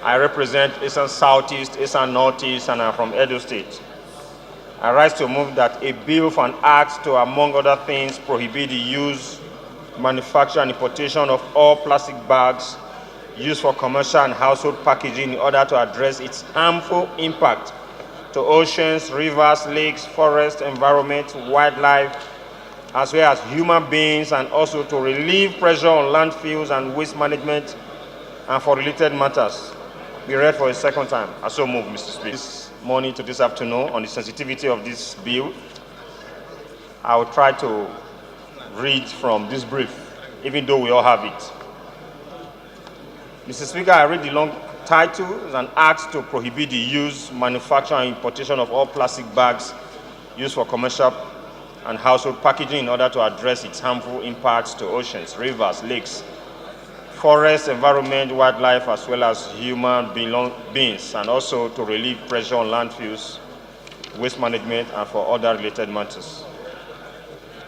I represent Eastern Southeast, Eastern Northeast, and I'm from Edo State. I rise to move that a bill for an act to, among other things, prohibit the use, manufacture, and importation of all plastic bags used for commercial and household packaging in order to address its harmful impact to oceans, rivers, lakes, forests, environment, wildlife, as well as human beings, and also to relieve pressure on landfills and waste management, and for related matters. Be read for a second time. I so move, Mr. Speaker. This morning to this afternoon on the sensitivity of this bill, I will try to read from this brief, even though we all have it. Mr. Speaker, I read the long title. It's an act to prohibit the use, manufacture, and importation of all plastic bags used for commercial and household packaging in order to address its harmful impacts to oceans, rivers, lakes, forests, environment, wildlife, as well as human beings, and also to relieve pressure on landfills, waste management, and for other related matters.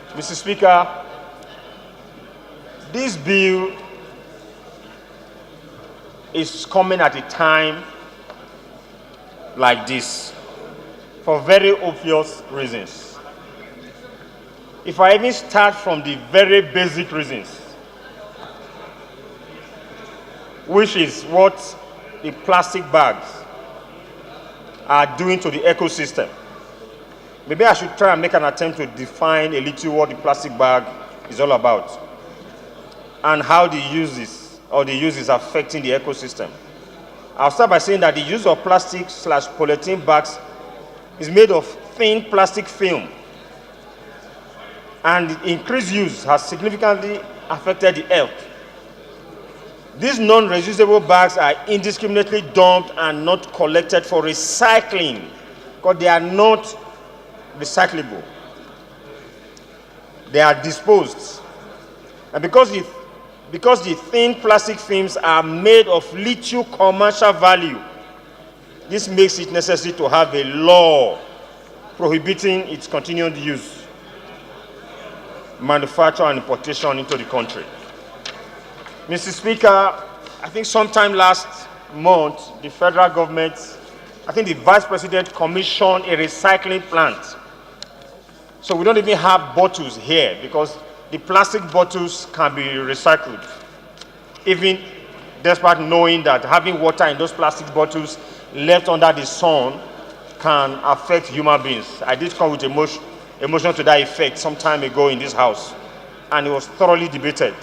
Mr. Speaker, this bill is coming at a time like this for very obvious reasons. If I even start from the very basic reasons, which is what the plastic bags are doing to the ecosystem. Maybe I should try and make an attempt to define a little what the plastic bag is all about and how the use is affecting the ecosystem. I'll start by saying that the use of plastic/polyethylene bags is made of thin plastic film, and the increased use has significantly affected the health. These non-reusable bags are indiscriminately dumped and not collected for recycling because they are not recyclable. They are disposed. And because the thin plastic films are made of little commercial value, this makes it necessary to have a law prohibiting its continued use, manufacture, and importation into the country. Mr. Speaker, I think sometime last month, the federal government, I think the Vice President commissioned a recycling plant. So we don't even have bottles here because the plastic bottles can be recycled, even despite knowing that having water in those plastic bottles left under the sun can affect human beings. I did come with a motion to that effect some time ago in this house, and it was thoroughly debated.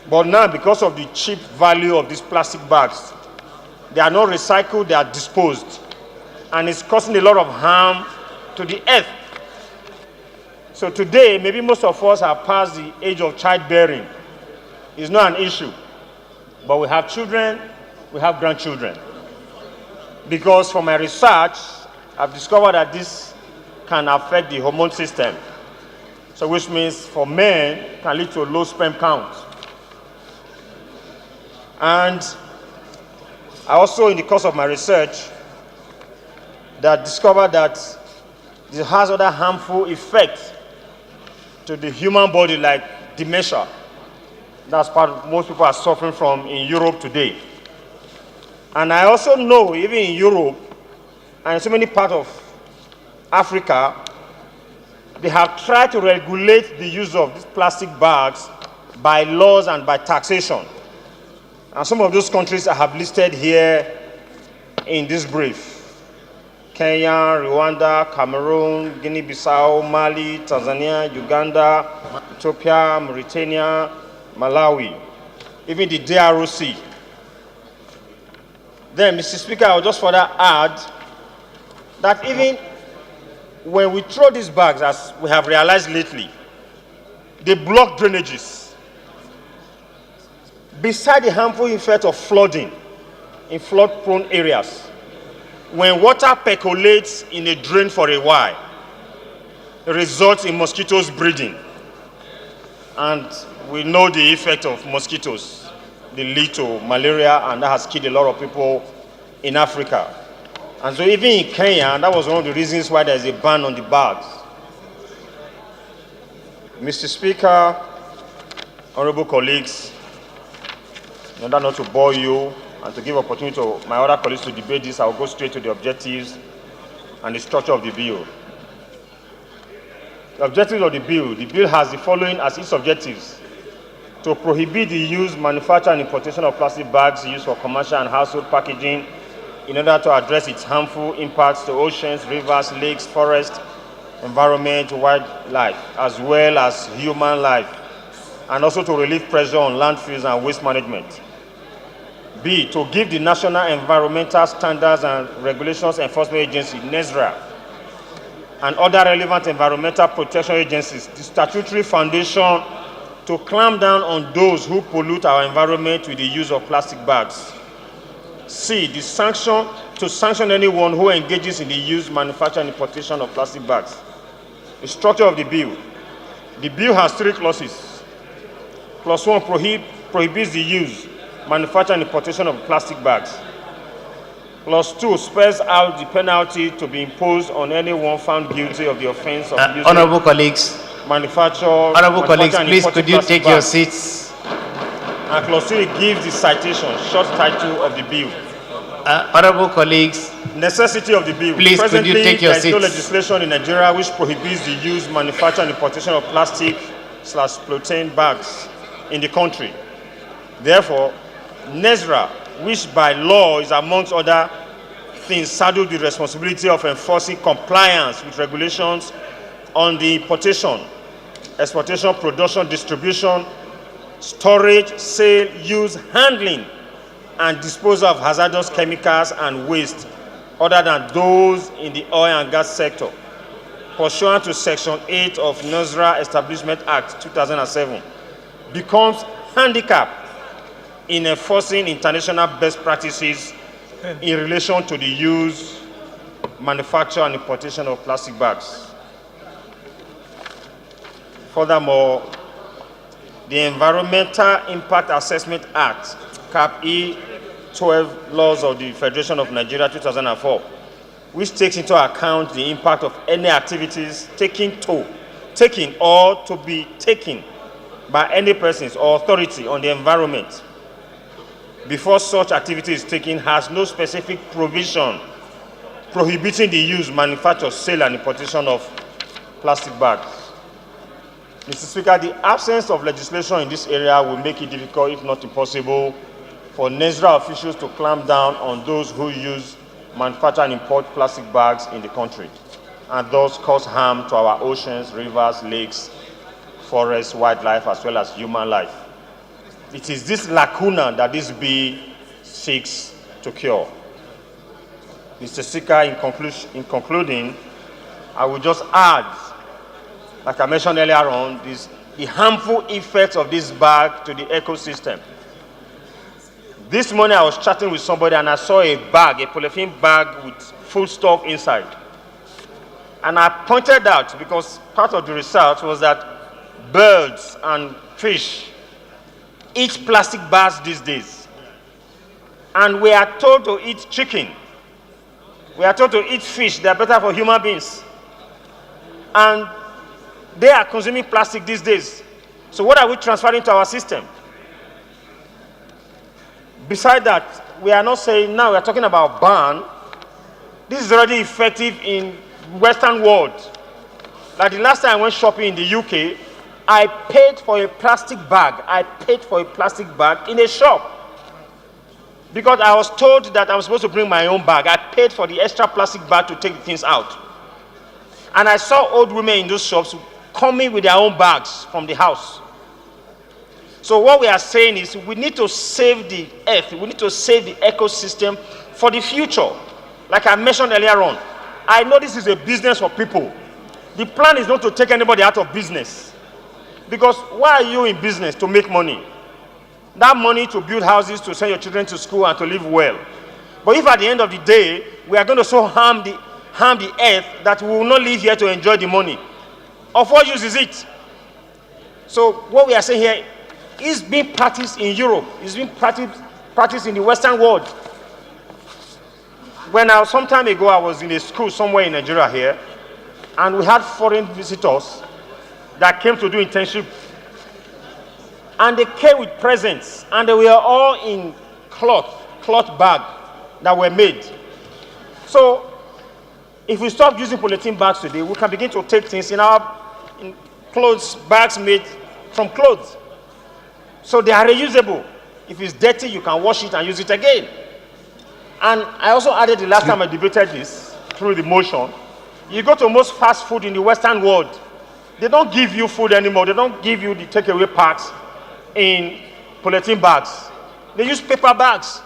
But now, because of the cheap value of these plastic bags, they are not recycled, they are disposed, and it's causing a lot of harm to the earth. So today, maybe most of us have passed the age of childbearing. It's not an issue. But we have children, we have grandchildren. Because from my research, I've discovered that this can affect the hormone system. So which means for men, it can lead to a low sperm count. And I also, in the course of my research, discovered that this has other harmful effects to the human body, like dementia. That's part most people are suffering from in Europe today. And I also know, even in Europe and in so many parts of Africa, they have tried to regulate the use of these plastic bags by laws and by taxation. And some of those countries I have listed here in this brief: Kenya, Rwanda, Cameroon, Guinea-Bissau, Mali, Tanzania, Uganda, Ethiopia, Mauritania, Malawi, even the DRC. Then, Mr. Speaker, I will just further add that even when we throw these bags, as we have realized lately, they block drainages. Beside the harmful effect of flooding in flood-prone areas, when water percolates in a drain for a while, it results in mosquitoes breeding. And we know the effect of mosquitoes. They lead to malaria, and that has killed a lot of people in Africa. And so even in Kenya, that was one of the reasons why there's a ban on the bags. Mr. Speaker, honorable colleagues, in order not to bore you, and to give opportunity to my other colleagues to debate this, I will go straight to the objectives and the structure of the bill. The objectives of the bill has the following as its objectives: to prohibit the use, manufacture, and importation of plastic bags used for commercial and household packaging in order to address its harmful impacts to oceans, rivers, lakes, forests, environment, wildlife, as well as human life, and also to relieve pressure on landfills and waste management. B, to give the National Environmental Standards and Regulations Enforcement Agency, NESRA, and other relevant environmental protection agencies the statutory foundation to clamp down on those who pollute our environment with the use of plastic bags. C, to sanction anyone who engages in the use, manufacture, and importation of plastic bags. The structure of the bill. The bill has 3 clauses. Clause 1 prohibits the use, manufacture, and importation of plastic bags. Clause 2 spells out the penalty to be imposed on anyone found guilty of the offense of using, honorable colleagues, please could you take your seats? And Clause 3 gives the citation, short title of the bill. Honorable colleagues, necessity of the bill. Please could you take your seats? There is no legislation in Nigeria which prohibits the use, manufacture, and importation of plastic/polyethylene bags in the country. Therefore, NESRA, which by law is amongst other things saddled with the responsibility of enforcing compliance with regulations on the importation, exportation, production, distribution, storage, sale, use, handling, and disposal of hazardous chemicals and waste other than those in the oil and gas sector, pursuant to Section 8 of NESRA Establishment Act 2007, becomes handicapped in enforcing international best practices in relation to the use, manufacture, and importation of plastic bags. Furthermore, the Environmental Impact Assessment Act, Cap.E. 12 Laws of the Federation of Nigeria 2004, which takes into account the impact of any activities taken or to be taken by any persons or authority on the environment before such activity is taken, has no specific provision prohibiting the use, manufacture, sale, and importation of plastic bags. Mr. Speaker, the absence of legislation in this area will make it difficult, if not impossible, for NESRA officials to clamp down on those who use, manufacture, and import plastic bags in the country, and thus cause harm to our oceans, rivers, lakes, forests, wildlife, as well as human life. It is this lacuna that this bill seeks to cure. Mr. Speaker, in concluding, I will just add, like I mentioned earlier on, the harmful effects of this bag to the ecosystem. This morning I was chatting with somebody and I saw a bag, a polyethylene bag with food stuff inside. And I pointed out, because part of the research was that birds and fish eat plastic bags these days. And we are told to eat chicken. We are told to eat fish. They are better for human beings. And they are consuming plastic these days. So what are we transferring to our system? Besides that, we are not saying now we are talking about ban. This is already effective in Western world. Like the last time I went shopping in the UK, I paid for a plastic bag. I paid for a plastic bag in a shop because I was told that I was supposed to bring my own bag. I paid for the extra plastic bag to take the things out. And I saw old women in those shops coming with their own bags from the house. So what we are saying is we need to save the earth. We need to save the ecosystem for the future. Like I mentioned earlier on, I know this is a business for people. The plan is not to take anybody out of business. Because why are you in business? To make money. That money to build houses, to send your children to school, and to live well. But if at the end of the day, we are going to so harm the earth that we will not live here to enjoy the money, of what use is it? So what we are saying here is being practiced in Europe. It's being practiced in the Western world. Some time ago, I was in a school somewhere in Nigeria here, and we had foreign visitors that came to do internship. And they came with presents, and they were all in cloth. cloth bag that were made. So if we stop using polythene bags today, we can begin to take things in clothes bags made from clothes. So they are reusable. If it's dirty, you can wash it and use it again. And I also added the last time I debated this through the motion. You go to most fast food in the Western world, they don't give you food anymore. They don't give you the takeaway packs in polythene bags. They use paper bags.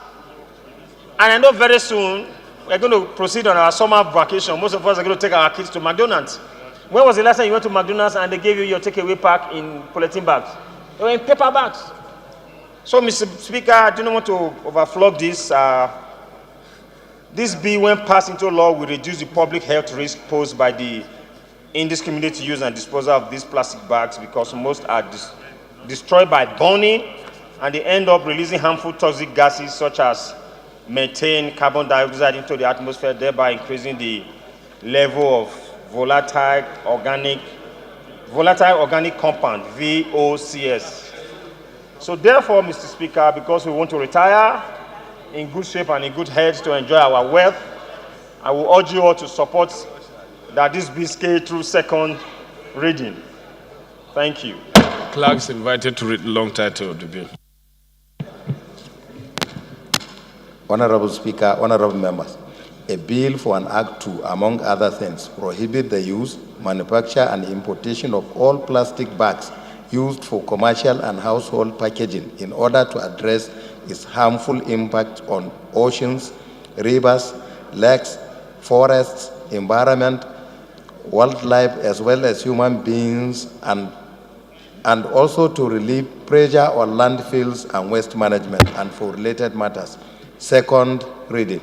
And I know very soon we're going to proceed on our summer vacation. Most of us are going to take our kids to McDonald's. When was the last time you went to McDonald's and they gave you your takeaway pack in polythene bags? They were in paper bags. So, Mr. Speaker, I do not want to overflog this. This bill, when passed into law, will reduce the public health risk posed by the indiscriminate use and disposal of these plastic bags, because most are destroyed by burning, and they end up releasing harmful toxic gases such as methane, carbon dioxide into the atmosphere, thereby increasing the level of volatile organic compound, VOCs. So therefore, Mr. Speaker, because we want to retire in good shape and in good health to enjoy our wealth, I will urge you all to support that this bill scale through second reading. Thank you. Clerks invited to read the long title of the bill. Honorable Speaker, honorable members, a bill for an act to, among other things, prohibit the use, manufacture, and importation of all plastic bags used for commercial and household packaging in order to address its harmful impact on oceans, rivers, lakes, forests, environment, wildlife, as well as human beings, and also to relieve pressure on landfills and waste management, and for related matters. Second reading.